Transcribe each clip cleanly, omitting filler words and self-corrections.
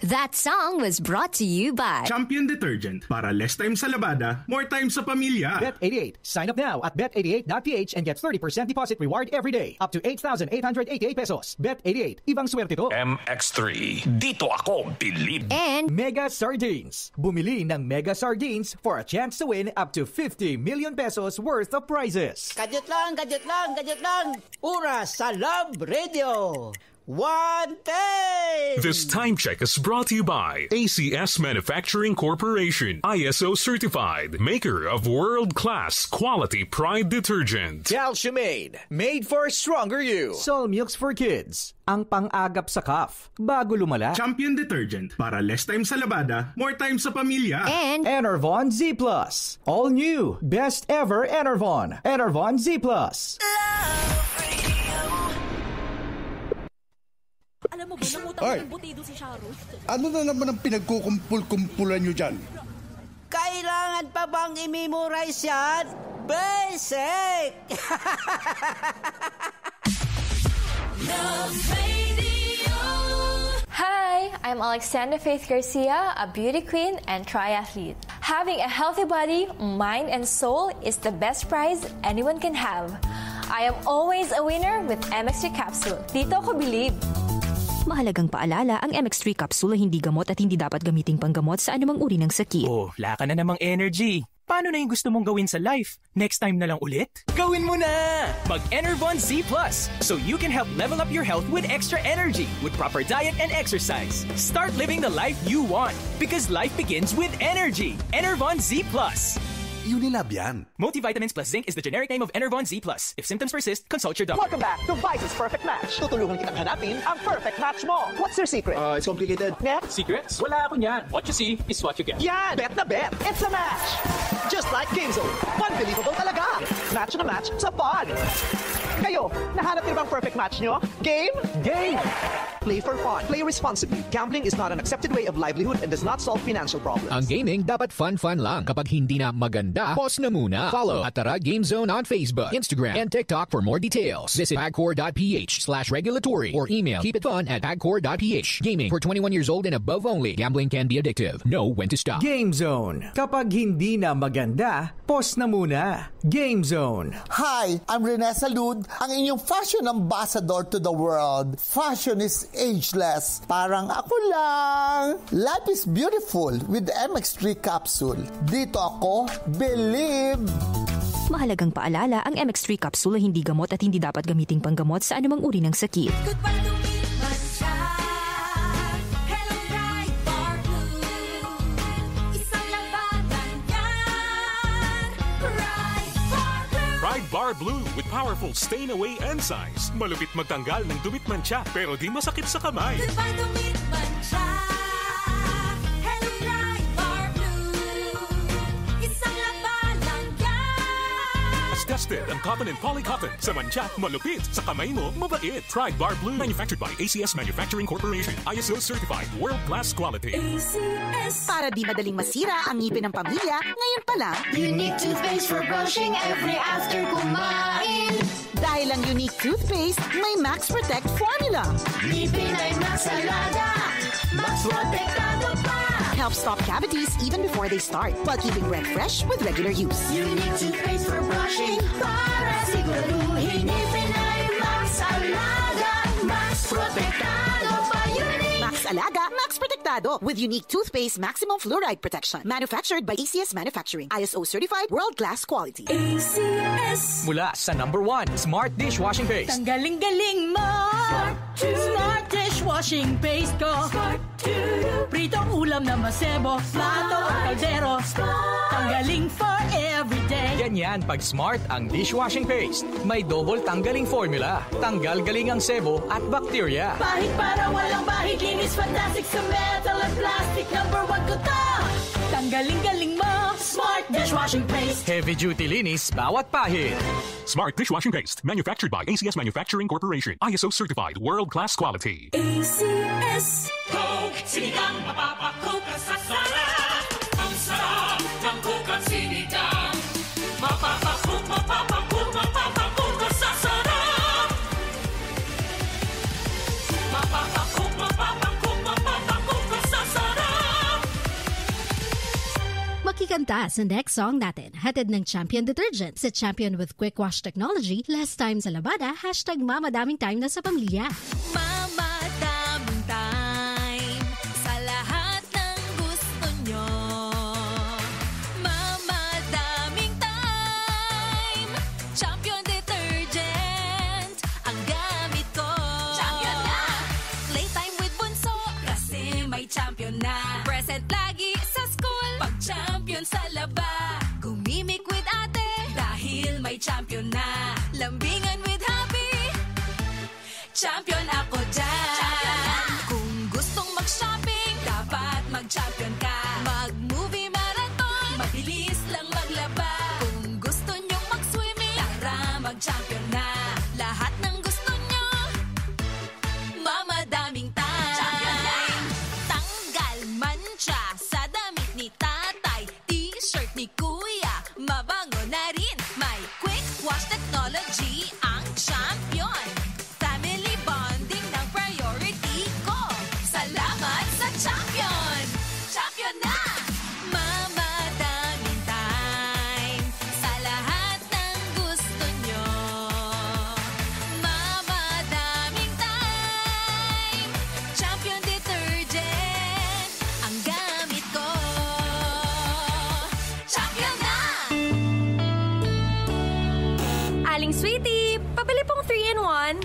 That song was brought to you by Champion Detergent. Para less time sa labada, more time sa pamilya. Bet88. Sign up now at bet88.ph and get 30% deposit reward every day. Up to 8,888 pesos. Bet88. Ibang swerte to. MX3. Dito ako bilib. And Mega Sardines. Bumili ng Mega Sardines for a chance to win up to 50 million pesos worth of prizes. Gadget lang. Oras sa Love Radio. One day! This time check is brought to you by ACS Manufacturing Corporation, ISO certified, maker of world-class quality Pride detergent. Calciumade, made for stronger you. Sol Milks for Kids. Ang pang-agap sa cough bago lumala. Champion Detergent. Para less time sa labada, more time sa pamilya. And Enervon Z+. All new. Best ever Enervon. Enervon Z+. Alam mo ba, namutang ng butido si Sharon? Ano na naman ang pinagkukumpul-kumpulan nyo dyan? Kailangan pa bang i-memorize yan? Basic! Love Radio! Hi, I'm Alexandra Faith Garcia, a beauty queen and triathlete. Having a healthy body, mind, and soul is the best prize anyone can have. I am always a winner with MX3 Capsule. Dito ako believe. Mahalagang paalala, ang MX3 capsule ay hindi gamot at hindi dapat gamiting panggamot sa anumang uri ng sakit. Oh, wala ka na namang energy. Paano na yung gusto mong gawin sa life? Next time na lang ulit? Gawin mo na! Mag-Enervon Z+, so you can help level up your health with extra energy with proper diet and exercise. Start living the life you want because life begins with energy. Enervon Z+. Unilab yan. Multivitamins plus zinc is the generic name of Enervon Z+. If symptoms persist, consult your doctor. Welcome back to Vice's Perfect Match. Tutulungan kitang hanapin ang perfect match mo. What's your secret? It's complicated. Net? Secrets? Wala ako niyan. What you see is what you get. Yan! Bet na bet! It's a match! Just like GameZone. Unbelievable talaga! Match na match sa fun! Kayo, nahanap niyo bang perfect match nyo? Game? Game! Play for fun. Play responsibly. Gambling is not an accepted way of livelihood and does not solve financial problems. Ang gaming dapat fun lang. Kapag hindi na maganda, pause na muna. Follow at Tara Game Zone on Facebook, Instagram, and TikTok for more details. Visit pagcor.ph/regulatory or email keepitfun@pagcor.ph. Gaming for 21 years old and above only. Gambling can be addictive. Know when to stop. Game Zone. Kapag hindi na maganda, pause na muna. Game Zone. Hi, I'm Rene Salud, ang inyong fashion ambassador to the world. Fashion is ageless. Parang ako lang. Life is beautiful with MX3 capsule. Dito ako, believe. Mahalagang paalala, ang MX3 capsule ay hindi gamot at hindi dapat gamiting panggamot sa anumang uri ng sakit. Goodbye to me, Mancha. Hello, bright bar blue. Isang labanan yan. Bright bar blue. Pride Bar Blue with powerful stain-away enzymes. Malupit magtanggal ng dumit mancha pero di masakit sa kamay. Goodbye to me, Mancha. Hello, bright bar blue. Isang labanan yan. As tested ang cotton and polycotton. Sa mancha, malupit. Sa kamay mo, mabait. Pride Bar Blue. Manufactured by ACS Manufacturing Corporation. ISO certified. World-class quality. ACS. Para di madaling masira ang ngipin ng pamilya, ngayon pa lang, Unique toothpaste for brushing every after kumain. dahil ang unique toothpaste may Max Protect formula. Ngipin ay Max Alaga. Max Protektado pa. Helps stop cavities even before they start, while keeping breath fresh with regular use. Unique toothpaste for brushing para siguraduhin ngipin ay Max Alaga. Max Protektado pa. Unique Max Alaga, Max Protectado with unique toothpaste maximum fluoride protection. Manufactured by ACS Manufacturing. ISO certified world-class quality. ACS. Mula sa #1 Smart Dishwashing Paste. Tanggaling-galing mo. Smart dishwashing paste ko. Pritong ulam na masebo. Plato o kaldero. Tanggaling for everyday. Ganyan pag Smart ang dishwashing paste. May double tanggaling formula. Tanggal galing ang sebo at bacteria. Bahid para walang bahid. Linis fantastic sa metal at plastic. #1 ko to. Tanggaling-galing mo. Smart dishwashing paste. Heavy duty linis bawat pahid. Smart Dishwashing Paste. Manufactured by ACS Manufacturing Corporation. ISO certified. World-class quality. ACS. Coke, sinigang, mapapakook ka sa sarap. Ang sarap ng Coke at sinigang. Mapapakook ka sa sarap. Mapapakook ka sa makikanta sa next song natin. Hatid ng Champion Detergent. Sa Champion with Quick Wash Technology, less time sa labada, #mamadaming time na sa pamilya. Mamadaming time sa lahat ng gusto nyo. Mamadaming time. Champion Detergent ang gamit ko. Champion na! Playtime with bunso kasi may champion na. Present lagi sa school pag champion sa laba. Gumimik with ate dahil may champion na. Lambingan with happy, champion ako dyan. Kung gustong mag-shopping, dapat mag-champion ka. Mag-movie marathon, mabilis lang maglaba. Kung gusto nyong mag-swimming, tara mag-champion na. Lahat ng gusto nyo, mamadaming time. Tanggal mancha sa damit ni tatay, t-shirt ni kuya, mabango na rin. May quick wash technology ang champion. Family bonding ng priority ko. Salamat sa champion! Champion na! Mamadaming time sa lahat ng gusto nyo. Mamadaming time. Champion Detergent ang gamit ko. Champion na! Aling Sweetie, pabili pong 3-in-1.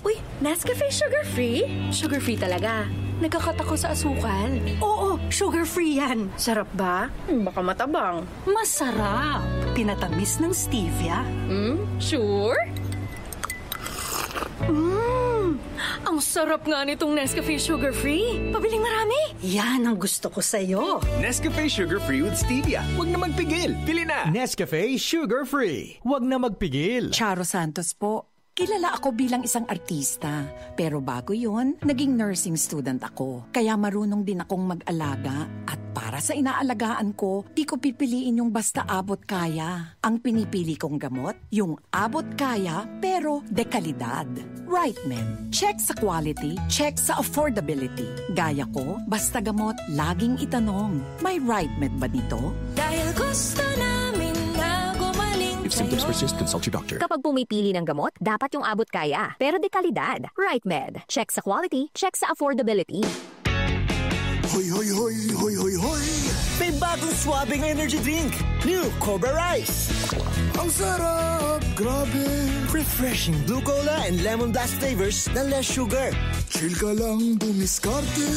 Uy, Nescafe sugar-free? Sugar-free talaga. Nagkakat ako sa asukal. Oo, sugar-free yan. Sarap ba? Baka matabang. Masarap. Tinatamis ng stevia. Sure? Ang sarap nga nitong Nescafe sugar-free. Pabiling marami. Yan ang gusto ko sa'yo. Nescafe Sugar-Free with Stevia. Huwag na magpigil. Pili na. Nescafe Sugar-Free. Huwag na magpigil. Charo Santos po. Kilala ako bilang isang artista. Pero bago yon, naging nursing student ako. Kaya marunong din akong mag-alaga. At para sa inaalagaan ko, di ko pipiliin yung basta abot kaya. Ang pinipili kong gamot, yung abot kaya pero dekalidad. RightMed. Check sa quality, check sa affordability. Gaya ko, basta gamot, laging itanong. May RightMed ba nito? Dahil gusto namin na gumaling If symptoms persist, consult your doctor. Kapag pumipili ng gamot, dapat yung abot kaya, pero de kalidad. RightMed. Check sa quality, check sa affordability. Hoy, hoy, hoy, hoy, hoy, hoy! May bagong swabing energy drink. New Cobra Rice. Ang sarap! Grabe! Refreshing blue cola and lemon blast flavors na less sugar. Chill ka lang, bumiskarte.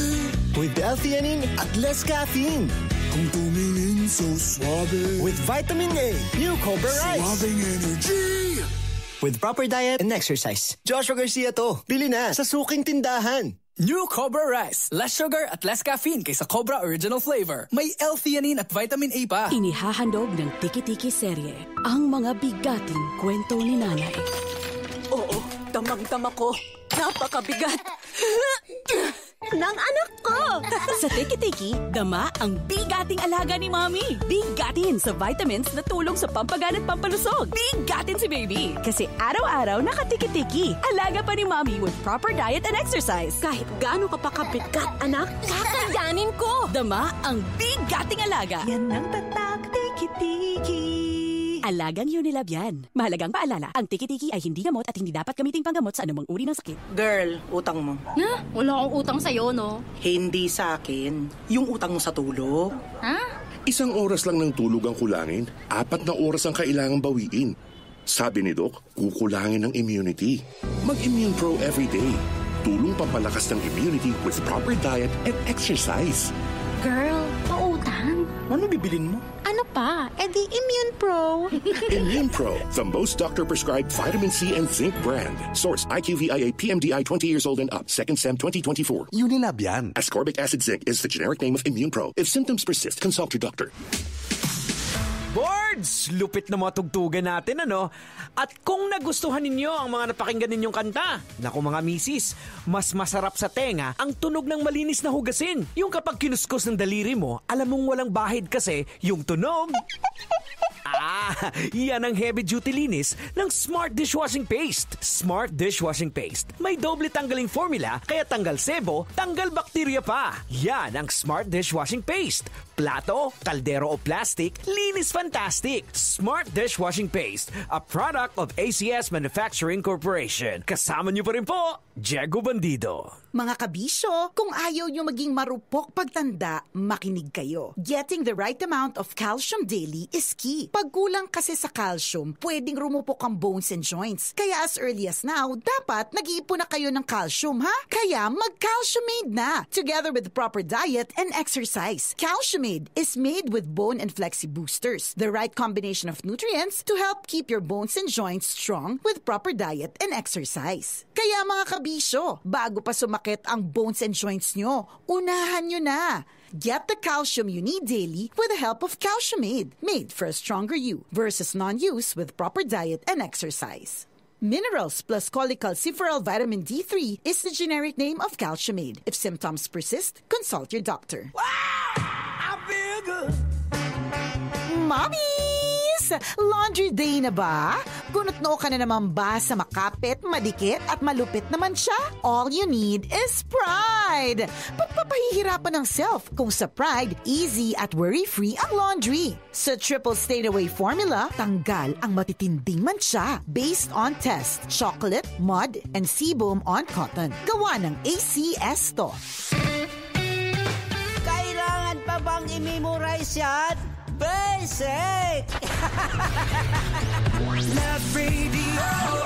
With L-theanine at less caffeine. Kung tumingin, so suabe. With vitamin A. New Cobra Rice. Swabing energy! With proper diet and exercise. Joshua Garcia to. Bili na sa suking tindahan. New Cobra Rice. Less sugar at less caffeine kaysa Cobra Original Flavor. May L-theanine at vitamin A pa. Inihahandog ng Tiki-Tiki serye ang mga bigating kwento ni nanay. Oo, damang-dama ko. Napakabigat. ng anak ko. Sa Tiki-Tiki, dama ang bigating alaga ni Mommy. Bigatin sa vitamins na tulong sa pampagaan at pampalusog. Bigatin si Baby. Kasi araw-araw nakatiki-tiki. Alaga pa ni Mommy with proper diet and exercise. Kahit gaano ka pa kabigat, anak, kakayanin ko. Dama ang bigating alaga. Yan ang tatak Tiki-Tiki. Alagang Unilab yan. Mahalagang paalala, ang Tiki-Tiki ay hindi gamot at hindi dapat gamiting panggamot sa anumang uri ng sakit. Girl, utang mo. Na? Wala akong utang sa'yo, no? Hindi sa akin. Yung utang mo sa tulog. Ha? 1 oras lang ng tulog ang kulangin. 4 na oras ang kailangang bawiin. Sabi ni Doc, kukulangin ng immunity. Mag-Immune Pro everyday. Tulong pampalakas ng immunity with proper diet and exercise. Girl, pautang. Ano bibilin mo? Ano pa? Di Immune Pro. Immune Pro, the most doctor-prescribed vitamin C and zinc brand. Source IQVIA PMDI 20 years old and up. Second SEM 2024. Unilab yan. Ascorbic acid zinc is the generic name of Immune Pro. If symptoms persist, consult your doctor. Boards! Lupit na mga tugtugan natin, ano? At kung nagustuhan ninyo ang mga napakinggan ninyong kanta, naku mga misis, mas masarap sa tenga ang tunog ng malinis na hugasin. Yung kapag kinuskos ng daliri mo, alam mong walang bahid kasi yung tunog. Yan ang heavy-duty linis ng Smart Dishwashing Paste. Smart Dishwashing Paste. May doble tanggaling formula, kaya tanggal sebo, tanggal bakterya pa. Yan ang Smart Dishwashing Paste. Plato, kaldero o plastic, linis fantastic. Smart Dishwashing Paste, a product of ACS Manufacturing Corporation. Kasama niyo pa rin po, Diego Bandido. Mga kabisyo, kung ayaw nyo maging marupok pagtanda, makinig kayo. Getting the right amount of calcium daily is key. Pag kulang kasi sa calcium, pwedeng rumupok ang bones and joints. Kaya as early as now, dapat nag-iipon na kayo ng calcium, ha? Kaya mag-Calciumade na, together with proper diet and exercise. Calciumade is made with bone and flexi boosters, the right combination of nutrients to help keep your bones and joints strong with proper diet and exercise. Kaya mga kabisyo, bago pa sumakit ang bones and joints nyo, unahan nyo na. Get the calcium you need daily with the help of Calciumade, made for a stronger you versus non-use with proper diet and exercise. Minerals plus cholecalciferol vitamin D3 is the generic name of Calciumade. If symptoms persist, consult your doctor. Wow! I feel good. Mommies! Laundry day na ba? Gunot-noo ka na naman ba sa makapit, madikit at malupit naman siya? All you need is Pride! Pagpapahihirapan ng self kung sa Pride, easy at worry-free ang laundry. Sa triple stain-away formula, tanggal ang matitinding mancha based on test, chocolate, mud, and sebum on cotton. Gawa ng ACS to. Kailangan pa bang i-memorize yan? Basic! Love Radio.